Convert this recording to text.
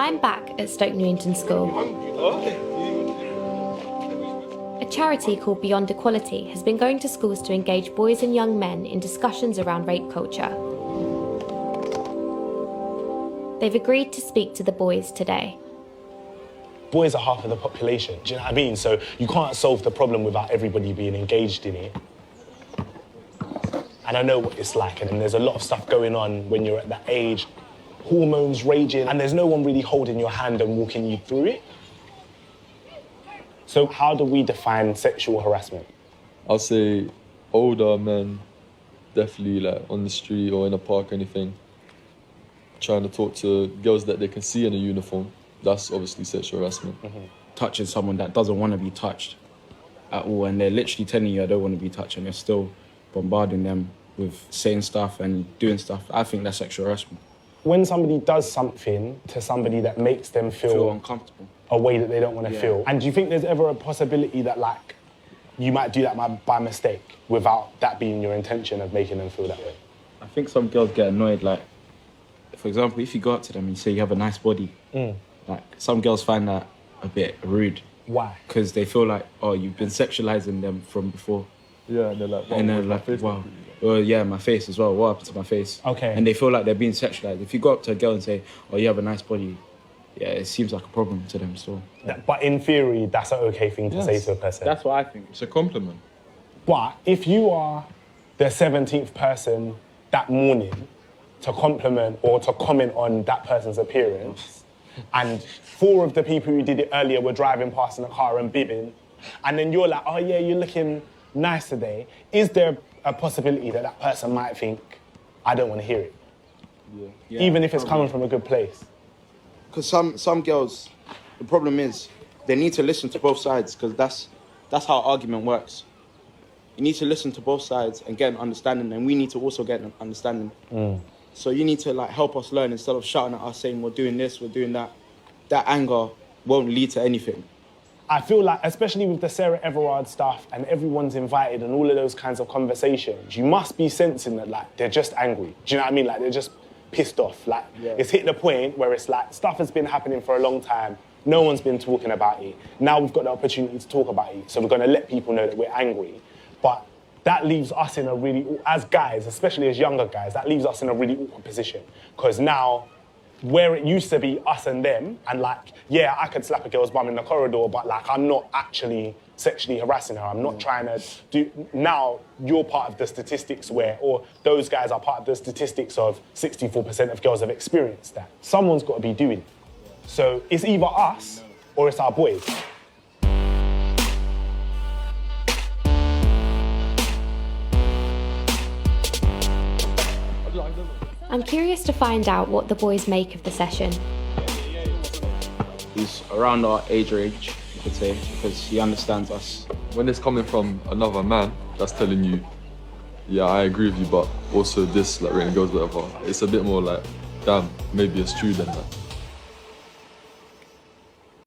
I'm back at Stoke Newington School. A charity called Beyond Equality has been going to schools to engage boys and young men in discussions around rape culture. They've agreed to speak to the boys today. Boys are half of the population, do you know what I mean? So you can't solve the problem without everybody being engaged in it. And I know what it's like, and there's a lot of stuff going on when you're at that age, hormones raging, and there's no one really holding your hand and walking you through it. So how do we define sexual harassment? I'll say older men, definitely like on the street or in a park or anything, trying to talk to girls that they can see in a uniform. That's obviously sexual harassment. Mm-hmm. Touching someone that doesn't want to be touched at all, and they're literally telling you I don't want to be touched, and you're still bombarding them with saying stuff and doing stuff. I think that's sexual harassment. When somebody does something to somebody that makes them feel uncomfortable, a way that they don't want to feel, and do you think there's ever a possibility that like you might do that by mistake without that being your intention of making them feel that way? I think some girls get annoyed, like, for example, if you go up to them and you say you have a nice body, like some girls find that a bit rude. Why? Because they feel like, oh, you've been sexualizing them from before. Yeah, and they're like, wow, and they're like, wow. Well, yeah, my face as well. What happened to my face? Okay. And they feel like they're being sexualized. If you go up to a girl and say, oh, you have a nice body, yeah, it seems like a problem to them still. But in theory, that's an okay thing to say to a person. That's what I think. it's a compliment. But if you are the 17th person that morning to compliment or to comment on that person's appearance, and 4 of the people who did it earlier were driving past in a car and bibbing, and then you're like, oh yeah, you're looking nice today, is there a possibility that that person might think, I don't want to hear it? Yeah, even if it's coming from a good place? Because some girls, the problem is they need to listen to both sides, because that's how argument works. You need to listen to both sides and get an understanding, and we need to also get an understanding. So you need to like help us learn instead of shouting at us saying we're doing this, we're doing that. That anger won't lead to anything. I feel like, especially with the Sarah Everard stuff and everyone's invited and all of those kinds of conversations, you must be sensing that like they're just angry. Do you know what I mean? Like they're just pissed off. Like it's hit the point where it's like stuff has been happening for a long time. No one's been talking about it. Now we've got the opportunity to talk about it. So we're going to let people know that we're angry. But that leaves us in a really, as guys, especially as younger guys, that leaves us in a really awkward position. Because now, where it used to be us and them, and like, yeah, I could slap a girl's bum in the corridor, but like, I'm not actually sexually harassing her. I'm not trying to do, now you're part of the statistics or those guys are part of the statistics of 64% of girls have experienced that. Someone's got to be doing it. So it's either us or it's our boys. I'm curious to find out what the boys make of the session. He's around our age range, you could say, because he understands us. When it's coming from another man that's telling you, yeah, I agree with you, but also this, like, rating goes whatever, it's a bit more like, damn, maybe it's true then that.